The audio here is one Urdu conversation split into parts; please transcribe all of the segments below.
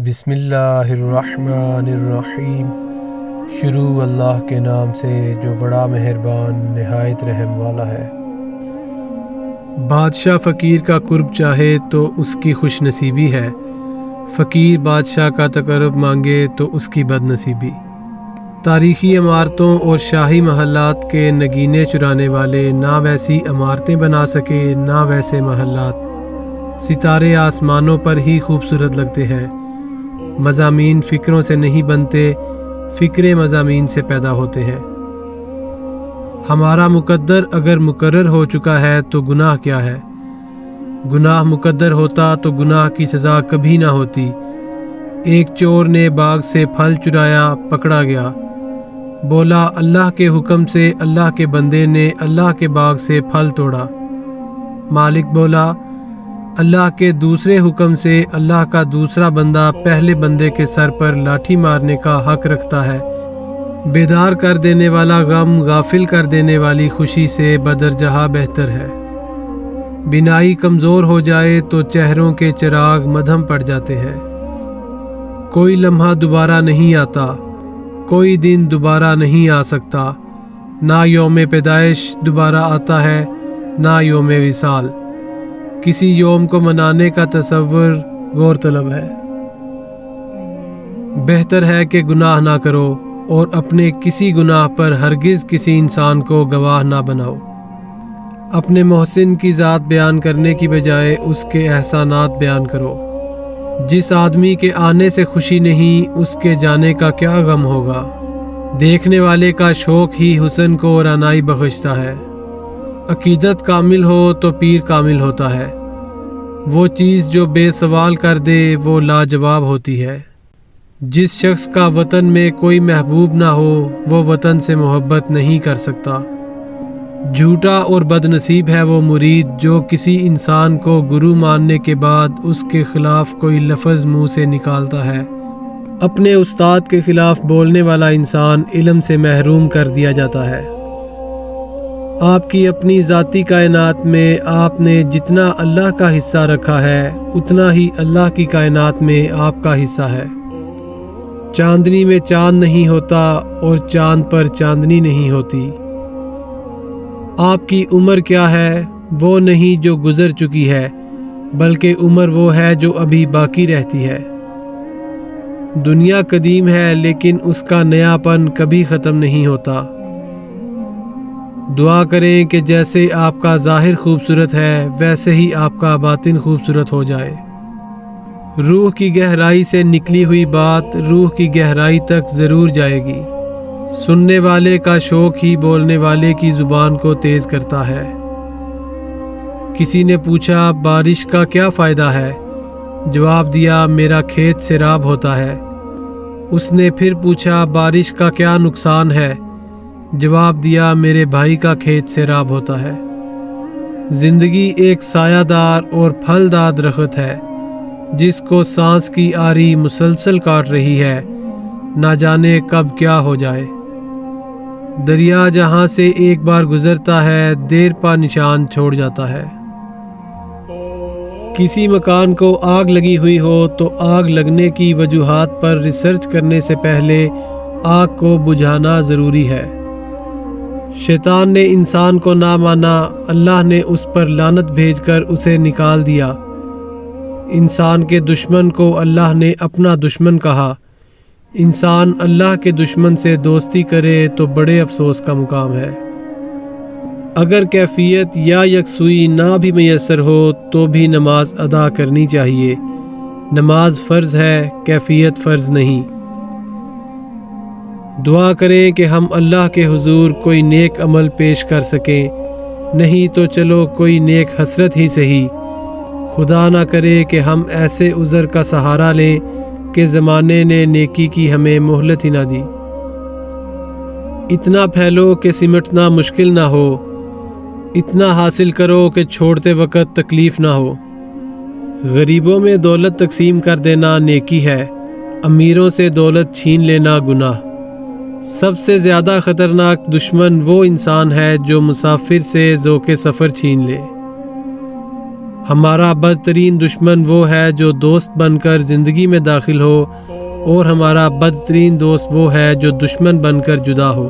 بسم اللہ الرحمن الرحیم۔ شروع اللہ کے نام سے جو بڑا مہربان نہایت رحم والا ہے۔ بادشاہ فقیر کا قرب چاہے تو اس کی خوش نصیبی ہے، فقیر بادشاہ کا تقرب مانگے تو اس کی بد نصیبی۔ تاریخی عمارتوں اور شاہی محلات کے نگینے چرانے والے نہ ویسی عمارتیں بنا سکے نہ ویسے محلات۔ ستارے آسمانوں پر ہی خوبصورت لگتے ہیں، مضامین فکروں سے نہیں بنتے، فکرے مضامین سے پیدا ہوتے ہیں۔ ہمارا مقدر اگر مقرر ہو چکا ہے تو گناہ کیا ہے؟ گناہ مقدر ہوتا تو گناہ کی سزا کبھی نہ ہوتی۔ ایک چور نے باغ سے پھل چرایا، پکڑا گیا، بولا اللہ کے حکم سے اللہ کے بندے نے اللہ کے باغ سے پھل توڑا۔ مالک بولا اللہ کے دوسرے حکم سے اللہ کا دوسرا بندہ پہلے بندے کے سر پر لاٹھی مارنے کا حق رکھتا ہے۔ بیدار کر دینے والا غم غافل کر دینے والی خوشی سے بدرجہ بہتر ہے۔ بینائی کمزور ہو جائے تو چہروں کے چراغ مدھم پڑ جاتے ہیں۔ کوئی لمحہ دوبارہ نہیں آتا، کوئی دن دوبارہ نہیں آ سکتا، نہ یوم پیدائش دوبارہ آتا ہے نہ یوم وصال۔ کسی یوم کو منانے کا تصور غور طلب ہے۔ بہتر ہے کہ گناہ نہ کرو اور اپنے کسی گناہ پر ہرگز کسی انسان کو گواہ نہ بناؤ۔ اپنے محسن کی ذات بیان کرنے کی بجائے اس کے احسانات بیان کرو۔ جس آدمی کے آنے سے خوشی نہیں، اس کے جانے کا کیا غم ہوگا؟ دیکھنے والے کا شوق ہی حسن کو رعنائی بخشتا ہے۔ عقیدت کامل ہو تو پیر کامل ہوتا ہے۔ وہ چیز جو بے سوال کر دے وہ لاجواب ہوتی ہے۔ جس شخص کا وطن میں کوئی محبوب نہ ہو وہ وطن سے محبت نہیں کر سکتا۔ جھوٹا اور بد نصیب ہے وہ مرید جو کسی انسان کو گرو ماننے کے بعد اس کے خلاف کوئی لفظ منہ سے نکالتا ہے۔ اپنے استاد کے خلاف بولنے والا انسان علم سے محروم کر دیا جاتا ہے۔ آپ کی اپنی ذاتی کائنات میں آپ نے جتنا اللہ کا حصہ رکھا ہے اتنا ہی اللہ کی کائنات میں آپ کا حصہ ہے۔ چاندنی میں چاند نہیں ہوتا اور چاند پر چاندنی نہیں ہوتی۔ آپ کی عمر کیا ہے؟ وہ نہیں جو گزر چکی ہے، بلکہ عمر وہ ہے جو ابھی باقی رہتی ہے۔ دنیا قدیم ہے لیکن اس کا نیا پن کبھی ختم نہیں ہوتا۔ دعا کریں کہ جیسے آپ کا ظاہر خوبصورت ہے ویسے ہی آپ کا باطن خوبصورت ہو جائے۔ روح کی گہرائی سے نکلی ہوئی بات روح کی گہرائی تک ضرور جائے گی۔ سننے والے کا شوق ہی بولنے والے کی زبان کو تیز کرتا ہے۔ کسی نے پوچھا بارش کا کیا فائدہ ہے؟ جواب دیا میرا کھیت سیراب ہوتا ہے۔ اس نے پھر پوچھا بارش کا کیا نقصان ہے؟ جواب دیا میرے بھائی کا کھیت سیراب ہوتا ہے۔ زندگی ایک سایہ دار اور پھلدار درخت ہے جس کو سانس کی آری مسلسل کاٹ رہی ہے، نہ جانے کب کیا ہو جائے۔ دریا جہاں سے ایک بار گزرتا ہے دیر پا نشان چھوڑ جاتا ہے۔ کسی مکان کو آگ لگی ہوئی ہو تو آگ لگنے کی وجوہات پر ریسرچ کرنے سے پہلے آگ کو بجھانا ضروری ہے۔ شیطان نے انسان کو نہ مانا، اللہ نے اس پر لعنت بھیج کر اسے نکال دیا۔ انسان کے دشمن کو اللہ نے اپنا دشمن کہا۔ انسان اللہ کے دشمن سے دوستی کرے تو بڑے افسوس کا مقام ہے۔ اگر کیفیت یا یکسوئی نہ بھی میسر ہو تو بھی نماز ادا کرنی چاہیے۔ نماز فرض ہے، کیفیت فرض نہیں۔ دعا کریں کہ ہم اللہ کے حضور کوئی نیک عمل پیش کر سکیں، نہیں تو چلو کوئی نیک حسرت ہی صحیح۔ خدا نہ کرے کہ ہم ایسے عذر کا سہارا لیں کہ زمانے نے نیکی کی ہمیں مہلت ہی نہ دی۔ اتنا پھیلو کہ سمٹنا مشکل نہ ہو، اتنا حاصل کرو کہ چھوڑتے وقت تکلیف نہ ہو۔ غریبوں میں دولت تقسیم کر دینا نیکی ہے، امیروں سے دولت چھین لینا گناہ۔ سب سے زیادہ خطرناک دشمن وہ انسان ہے جو مسافر سے ذوق سفر چھین لے۔ ہمارا بدترین دشمن وہ ہے جو دوست بن کر زندگی میں داخل ہو، اور ہمارا بدترین دوست وہ ہے جو دشمن بن کر جدا ہو۔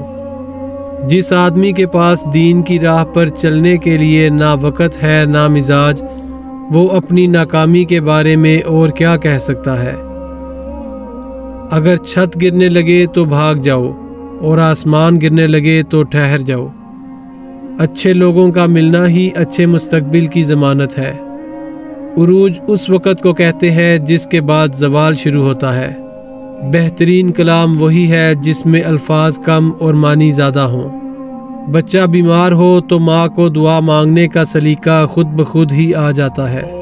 جس آدمی کے پاس دین کی راہ پر چلنے کے لیے نہ وقت ہے نہ مزاج، وہ اپنی ناکامی کے بارے میں اور کیا کہہ سکتا ہے؟ اگر چھت گرنے لگے تو بھاگ جاؤ، اور آسمان گرنے لگے تو ٹھہر جاؤ۔ اچھے لوگوں کا ملنا ہی اچھے مستقبل کی ضمانت ہے۔ عروج اس وقت کو کہتے ہیں جس کے بعد زوال شروع ہوتا ہے۔ بہترین کلام وہی ہے جس میں الفاظ کم اور معنی زیادہ ہوں۔ بچہ بیمار ہو تو ماں کو دعا مانگنے کا سلیقہ خود بخود ہی آ جاتا ہے۔